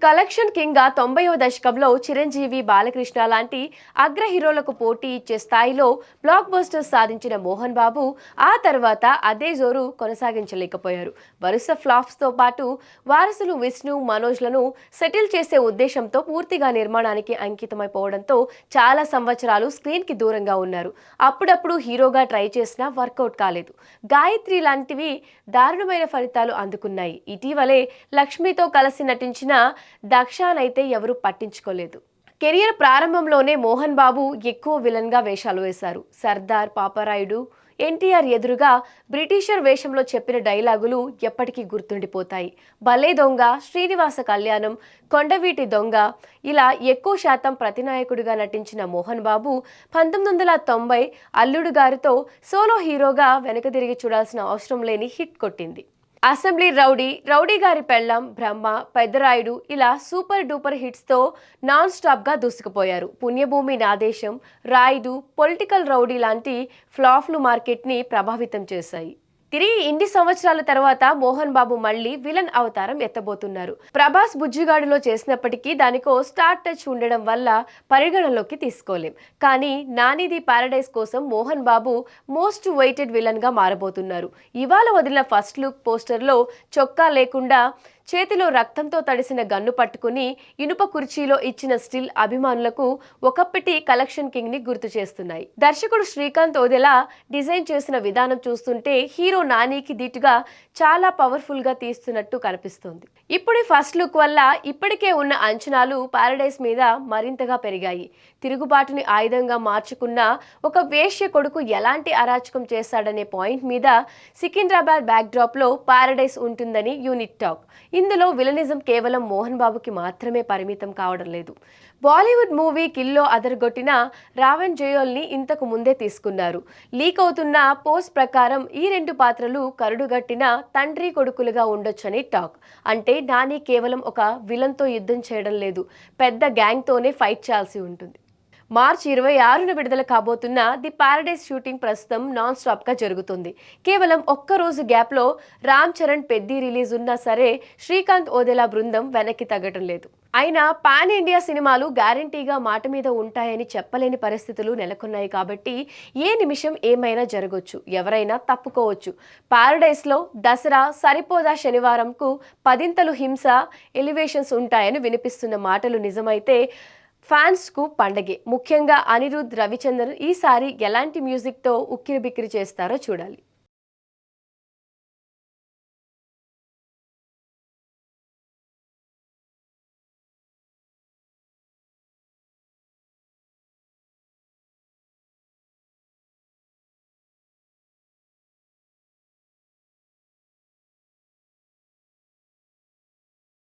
Collection king గా 90వ దశకంలో చిరంజీవి, బాలకృష్ణ లాంటి అగ్ర హీరోలకు పోటీ ఇచ్చే స్థాయిలో బ్లాక్ బస్టర్స్ సాధించిన మోహన్ బాబు ఆ తర్వాత అదే జోరు కొనసాగించలేకపోయారు. వరుస ఫ్లాప్స్ తో పాటు వారసులు విష్ణు, మనోజ్లను సెటిల్ చేసే ఉద్దేశంతో పూర్తిగా నిర్మాణానికి అంకితమైపోవడంతో చాలా సంవత్సరాలు స్క్రీన్ కి దూరంగా ఉన్నారు. అప్పుడప్పుడు హీరోగా ట్రై చేసినా వర్కౌట్ కాలేదు. గాయత్రి లాంటివి దారుణమైన ఫలితాలు అందుకున్నాయి. ఇటీవలే లక్ష్మితో కలిసి నటించిన దక్షానైతే ఎవరూ పట్టించుకోలేదు. కెరియర్ ప్రారంభంలోనే మోహన్ బాబు ఎక్కువ విలన్ గా వేషాలు వేశారు. సర్దార్, పాపరాయుడు, ఎన్టీఆర్ ఎదురుగా బ్రిటిషర్ వేషంలో చెప్పిన డైలాగులు ఎప్పటికీ గుర్తుండిపోతాయి. భలే దొంగ, శ్రీనివాస కళ్యాణం, కొండవీటి దొంగ ఇలా ఎక్కువ శాతం ప్రతినాయకుడిగా నటించిన మోహన్ బాబు 1990 అల్లుడు గారితో సోలో హీరోగా వెనకదిరిగి చూడాల్సిన అవసరం లేని హిట్ కొట్టింది. అసెంబ్లీ రౌడీ, రౌడీ గారి పెళ్ళం, బ్రహ్మ, పెద్దరాయుడు ఇలా సూపర్ డూపర్ హిట్స్ తో నాన్ స్టాప్ గా దూసుకుపోయారు. పుణ్యభూమి, నాదేశం, రాయుడు, పొలిటికల్ రౌడీ లాంటి ఫ్లాప్లు మార్కెట్ ని ప్రభావితం చేశాయి. తిరిగి ఇన్ని సంవత్సరాల తర్వాత మోహన్ బాబు మళ్ళీ విలన్ అవతారం ఎత్తబోతున్నారు. ప్రభాస్ బుజ్జిగాడులో చేసినప్పటికీ దానికో స్టార్ టచ్ ఉండడం వల్ల పరిగణలోకి తీసుకోలేం. కానీ నానిది పారడైజ్ కోసం Mohan Babu most weighted villain గా మారబోతున్నారు. ఇవాళ వదిలిన ఫస్ట్ లుక్ పోస్టర్ లో చొక్కా లేకుండా చేతిలో రక్తంతో తడిసిన గన్ను పట్టుకుని ఇనుప కుర్చీలో ఇచ్చిన స్టిల్ అభిమానులకు ఒకప్పటి కలెక్షన్ కింగ్ ని గుర్తు చేస్తున్నాయి. దర్శకుడు శ్రీకాంత్ ఓదెలా డిజైన్ చేసిన విధానం చూస్తుంటే హీరో నానికి దీటుగా చాలా పవర్ఫుల్ గా తీస్తున్నట్టు కనిపిస్తోంది. ఇప్పుడు ఫస్ట్ లుక్ వల్ల ఇప్పటికే ఉన్న అంచనాలు పారడైస్ మీద మరింతగా పెరిగాయి. తిరుగుబాటుని ఆయుధంగా మార్చుకున్న ఒక వేశ్య కొడుకు ఎలాంటి అరాచకం చేస్తాడనే పాయింట్ మీద సికింద్రాబాద్ బ్యాక్ డ్రాప్ లో పారడైస్ ఉంటుందని యూనిట్ టాక్. ఇందులో విలనిజం కేవలం మోహన్ బాబుకి మాత్రమే పరిమితం కావడం లేదు. బాలీవుడ్ మూవీ కిల్లో అదరగొట్టిన రావణ్ జయోల్ ని ఇంతకు ముందే తీసుకున్నారు. లీక్ అవుతున్న పోస్ట్ ప్రకారం ఈ రెండు పాత్రలు కరుడుగట్టిన తండ్రి కొడుకులుగా ఉండొచ్చని టాక్. అంటే నాని కేవలం ఒక విలన్ తో యుద్ధం చేయడం లేదు, పెద్ద గ్యాంగ్ తోనే ఫైట్ చేయాల్సి ఉంటుంది. మార్చి 26న విడుదల కాబోతున్న ది పారడైస్ షూటింగ్ ప్రస్తుతం నాన్ స్టాప్ గా జరుగుతుంది. కేవలం ఒక్క రోజు గ్యాప్ లో రామ్ చరణ్, పెద్ది రిలీజ్ ఉన్నా సరే శ్రీకాంత్ ఓదెలా బృందం వెనక్కి తగ్గటం లేదు. అయినా పాన్ ఇండియా సినిమాలు గ్యారంటీగా మాట మీద ఉంటాయని చెప్పలేని పరిస్థితులు నెలకొన్నాయి కాబట్టి ఏ నిమిషం ఏమైనా జరగొచ్చు, ఎవరైనా తప్పుకోవచ్చు. పారడైస్ లో దసరా సరిపోదా శనివారంకు 10ంతలు హింస, ఎలివేషన్స్ ఉంటాయని వినిపిస్తున్న మాటలు నిజమైతే ఫ్యాన్స్ కు పండగే. ముఖ్యంగా అనిరుద్ రవిచంద్రన్ ఈసారి ఎలాంటి మ్యూజిక్ తో ఉక్కిరిబిక్కిరి చేస్తారో చూడాలి.